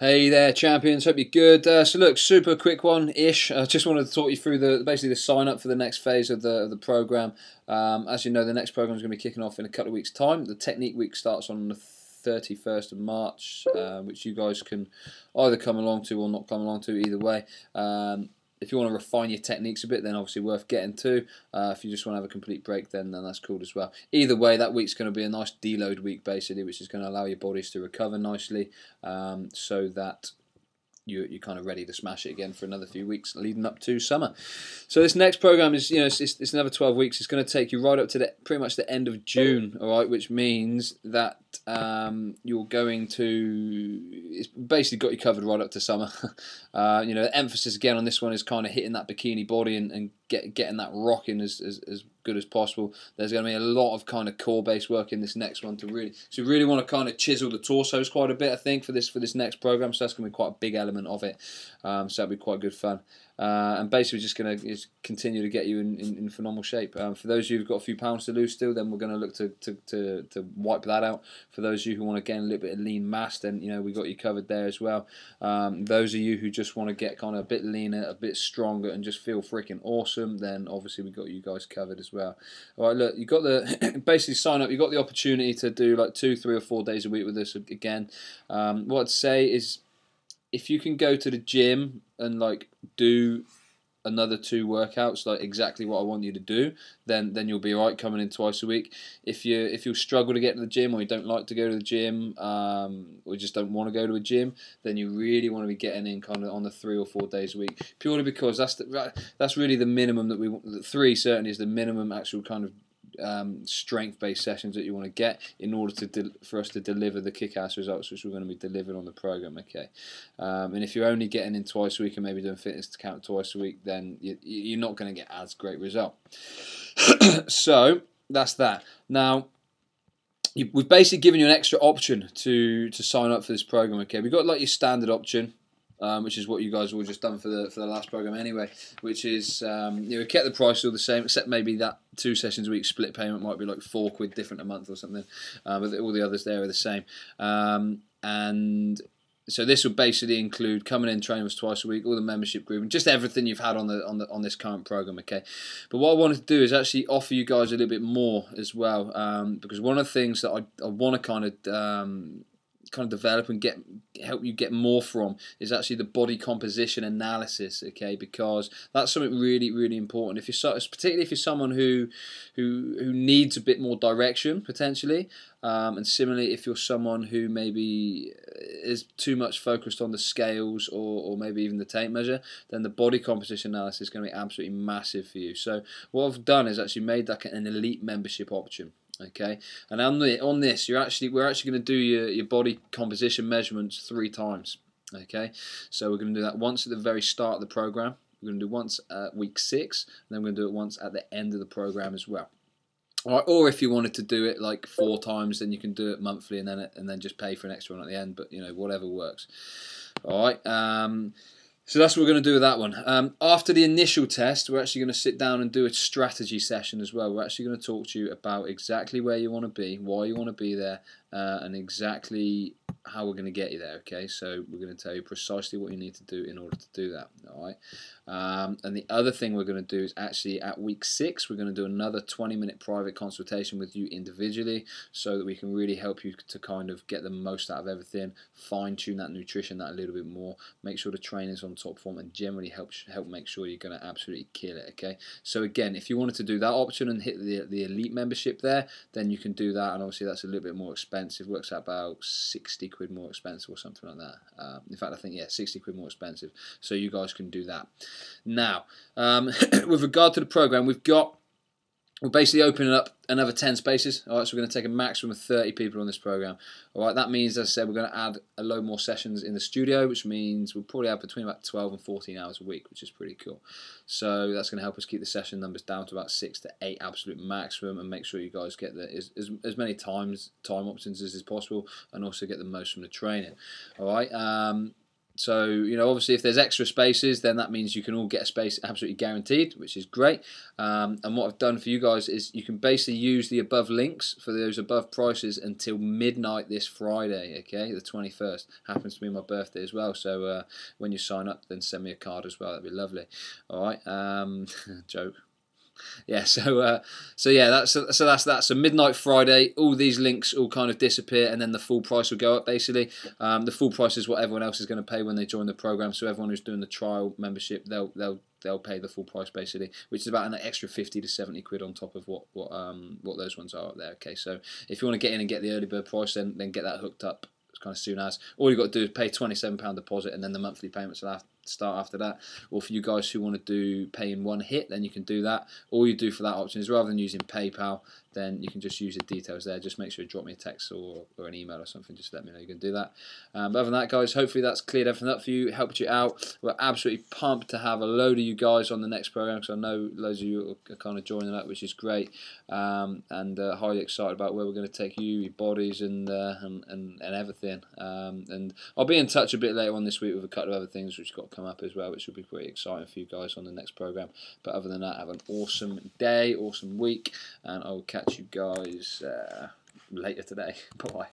Hey there, champions. Hope you're good. So look, super quick one-ish. I just wanted to talk you through basically the sign up for the next phase of the program. As you know, the next program is going to be kicking off in a couple of weeks' time. The technique week starts on the 31st of March, which you guys can either come along to or not come along to. Either way. If you want to refine your techniques a bit, then obviously worth getting to. If you just want to have a complete break, then that's cool as well. Either way, that week's going to be a nice deload week, basically, which is going to allow your bodies to recover nicely, so that you're kind of ready to smash it again for another few weeks leading up to summer. So this next program is, it's another 12 weeks. It's going to take you right up to pretty much the end of June, all right, which means that you're going to, it's basically got you covered right up to summer. The emphasis again on this one is kind of hitting that bikini body and getting that rocking as good as possible. There's going to be a lot of kind of core based work in this next one so you really want to kind of chisel the torsos quite a bit, I think, for this next program. So that's going to be quite a big element of it. So that'll be quite good fun. And basically just going to continue to get you in phenomenal shape. For those of you who've got a few pounds to lose still, then we're going to look to wipe that out. For those of you who want to gain a little bit of lean mass, then we got you covered there as well. Those of you who just want to get kind of a bit leaner, a bit stronger, and just feel freaking awesome, then obviously we got you guys covered as well. All right, look, you got the basically sign up. You got the opportunity to do like 2, 3, or 4 days a week with us again. What I'd say is, if you can go to the gym and like do another 2 workouts, like exactly what I want you to do, then you'll be alright coming in twice a week. If you struggle to get to the gym, or you don't like to go to the gym, or just don't want to go to a gym, then you really want to be getting in kind of on the 3 or 4 days a week, purely because that's really the minimum that we want. 3 certainly is the minimum actual kind of strength-based sessions that you want to get in order for us to deliver the kick-ass results which we're going to be delivering on the program. Okay, and if you're only getting in twice a week and maybe doing fitness to count twice a week, then you're not going to get as great result. So that's that. Now, we've basically given you an extra option to sign up for this program. Okay, we've got like your standard option, which is what you guys have all just done for the last program anyway, which is we kept the price all the same, except maybe that 2 sessions a week split payment might be like £4 different a month or something, but all the others there are the same. And so this will basically include coming in, training with us twice a week, all the membership group, and just everything you've had on this current program. Okay, but what I wanted to do is actually offer you guys a little bit more as well, because one of the things that I want to kind of develop and help you get more from is actually the body composition analysis. Okay, because that's something really, really important. Particularly if you're someone who needs a bit more direction potentially, and similarly if you're someone who maybe is too much focused on the scales or maybe even the tape measure, then the body composition analysis is going to be absolutely massive for you. So what I've done is actually made that an elite membership option. Okay, and on this, we're actually going to do your body composition measurements 3 times. Okay, so we're going to do that once at the very start of the program. We're going to do once at week 6, and then we're going to do it once at the end of the program as well. All right, or if you wanted to do it like 4 times, then you can do it monthly and then just pay for an extra one at the end. But whatever works. All right. So that's what we're going to do with that one. After the initial test, we're actually going to sit down and do a strategy session as well. We're actually going to talk to you about exactly where you want to be, why you want to be there, and exactly how we're going to get you there. Okay, so we're going to tell you precisely what you need to do in order to do that. All right. And the other thing we're going to do is actually at week 6, we're going to do another 20-minute private consultation with you individually, so that we can really help you to kind of get the most out of everything, fine-tune that nutrition that a little bit more, make sure the training's on top form, and generally help make sure you're going to absolutely kill it. Okay, so again, if you wanted to do that option and hit the elite membership there, then you can do that, and obviously that's a little bit more expensive. Works out about £60 more expensive or something like that. In fact, I think, yeah, £60 more expensive. So you guys can do that. Now, with regard to the program, we're basically opening up another 10 spaces. All right, so we're going to take a maximum of 30 people on this program. All right, that means, as I said, we're going to add a load more sessions in the studio, which means we'll probably have between about 12 and 14 hours a week, which is pretty cool. So that's going to help us keep the session numbers down to about 6 to 8 absolute maximum, and make sure you guys get as many time options as is possible, and also get the most from the training. All right. So, you know, obviously if there's extra spaces, then that means you can all get a space absolutely guaranteed, which is great. And what I've done for you guys is you can basically use the above links for those above prices until midnight this Friday, okay, the 21st. Happens to be my birthday as well, so when you sign up, then send me a card as well. That'd be lovely. All right, joke. Yeah, so yeah, that's that. So midnight Friday, all these links all kind of disappear, and then the full price will go up. Basically, the full price is what everyone else is going to pay when they join the program. So everyone who's doing the trial membership, they'll pay the full price basically, which is about an extra 50 to 70 quid on top of what those ones are up there. Okay, so if you want to get in and get the early bird price, then get that hooked up kind of soon as. All you've got to do is pay £27 deposit, and then the monthly payments will have to start after that. Or for you guys who want to do pay in one hit, then you can do that. All you do for that option is, rather than using PayPal, then you can just use the details there. Just make sure you drop me a text or an email or something. Just let me know you can do that. But other than that, guys, hopefully that's cleared everything up for you, helped you out. We're absolutely pumped to have a load of you guys on the next program, because I know loads of you are kind of joining up, which is great. And highly excited about where we're going to take you, your bodies, and everything. And I'll be in touch a bit later on this week with a couple of other things which got to come up as well, which will be pretty exciting for you guys on the next program. But other than that, have an awesome day, awesome week, and I will catch you guys later today. Bye.